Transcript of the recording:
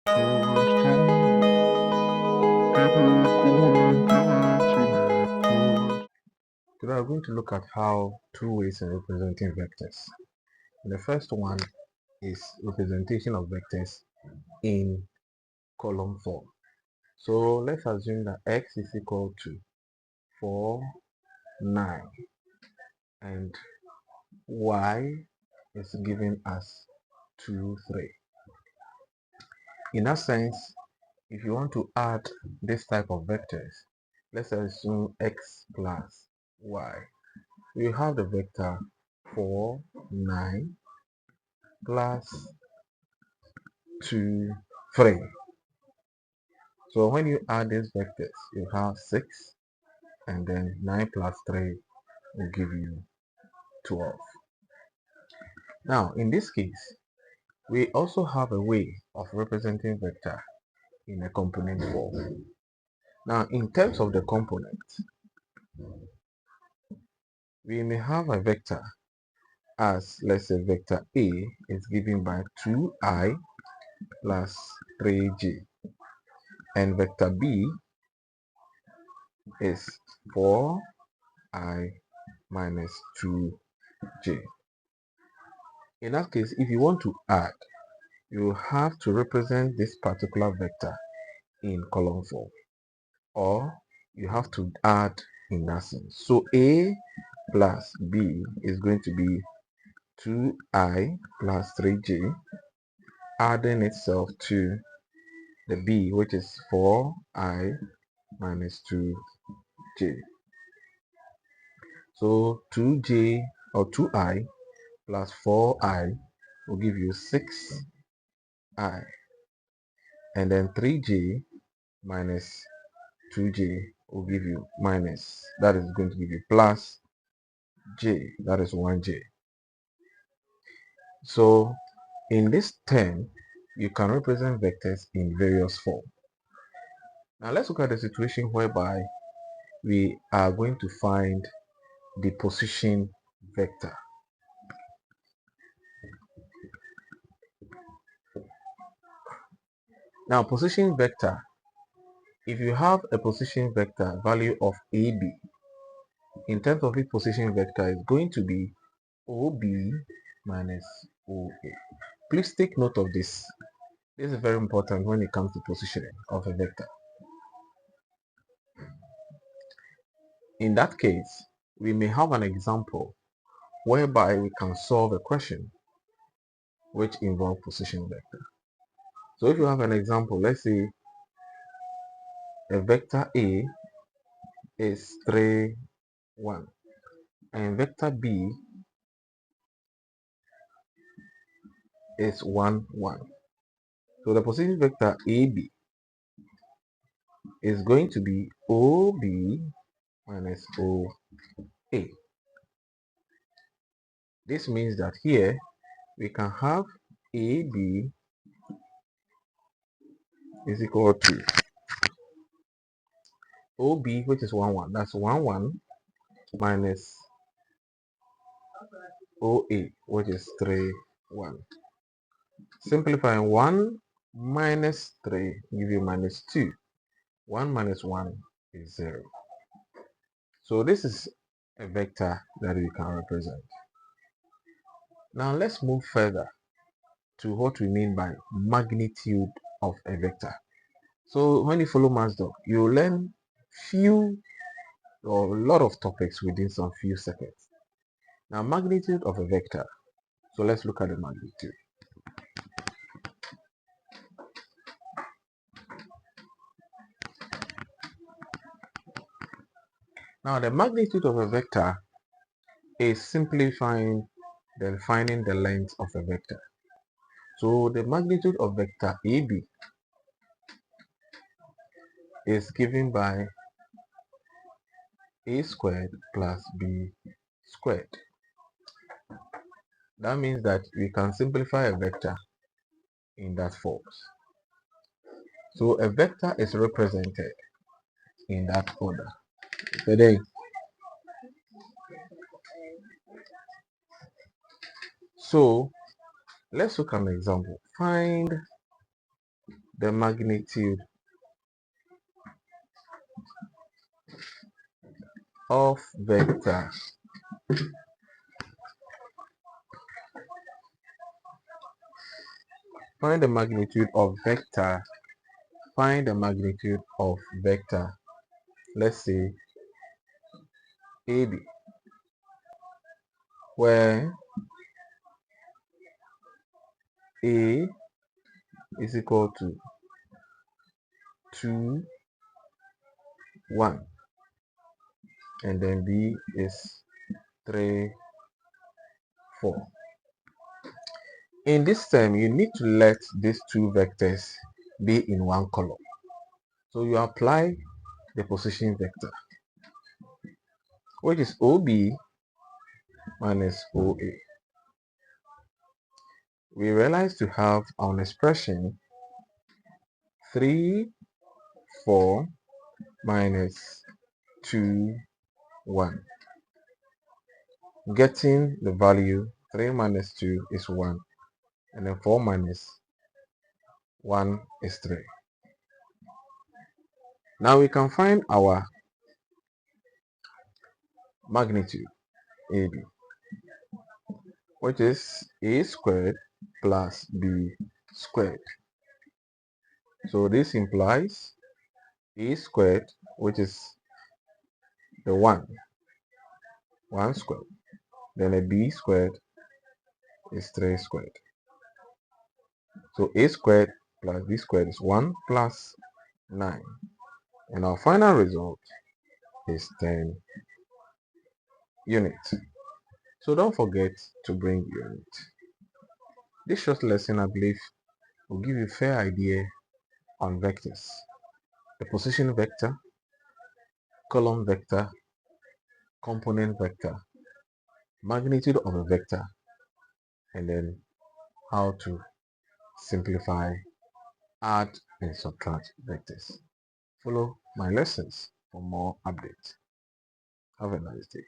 Today we're going to look at how two ways in representing vectors. The first one is representation of vectors in column form. So let's assume that x is equal to 4, 9 and y is given as 2, 3. In that sense, if you want to add this type of vectors, let's assume x plus y. You have the vector 4, 9 plus 2, 3. So when you add these vectors, you have 6 and then 9 plus 3 will give you 12. Now in this case, we also have a way of representing vector in a component form. Now in terms of the components, we may have a vector as, let's say, vector A is given by 2i plus 3j, and vector B is 4i minus 2j. In that case, if you want to add, you have to represent this particular vector in column form, or you have to add in that sense. So A plus B is going to be 2i plus 3j, adding itself to the B, which is 4i minus 2j. So 2j or 2i plus 4i will give you 6i, and then 3j minus 2j will give you minus, that is going to give you plus j, that is 1j. So in this term, you can represent vectors in various forms. Now let's look at the situation whereby we are going to find the position vector. Now position vector, if you have a position vector value of AB, in terms of its position vector is going to be OB minus OA. Please take note of this. This is very important when it comes to positioning of a vector. In that case, we may have an example whereby we can solve a question which involves position vector. So if you have an example, let's say a vector A is 3, 1 and vector B is 1, 1. So the position vector AB is going to be OB minus OA. This means that here we can have AB is equal to OB, which is 1, 1. That's 1, 1 minus OA, which is 3, 1. Simplifying 1 minus 3 give you minus 2. 1 minus 1 is 0. So this is a vector that we can represent. Now let's move further to what we mean by magnitude of a vector. So when you follow MathsDoc, you learn few or a lot of topics within some few seconds. Now magnitude of a vector. So let's look at the magnitude. Now the magnitude of a vector is simplifying then finding the length of a vector. So the magnitude of vector AB is given by A squared plus B squared. That means that we can simplify a vector in that form. So a vector is represented in that order. Today, so let's look at an example. Find the magnitude of vector find the magnitude of vector let's say AB, where A is equal to 2, 1, and then B is 3, 4. In this term, you need to let these two vectors be in one column. So you apply the position vector, which is OB minus OA. We realize to have an expression 3, 4 minus 2, 1. Getting the value 3 minus 2 is 1, and then 4 minus 1 is 3. Now we can find our magnitude AB, which is A squared plus B squared. So this implies A squared, which is the 1 squared, then a B squared is 3 squared. So A squared plus B squared is 1 plus 9. And our final result is 10 units. So don't forget to bring unit. This short lesson, I believe, will give you a fair idea on vectors. The position vector, column vector, component vector, magnitude of a vector, and then how to simplify, add, and subtract vectors. Follow my lessons for more updates. Have a nice day.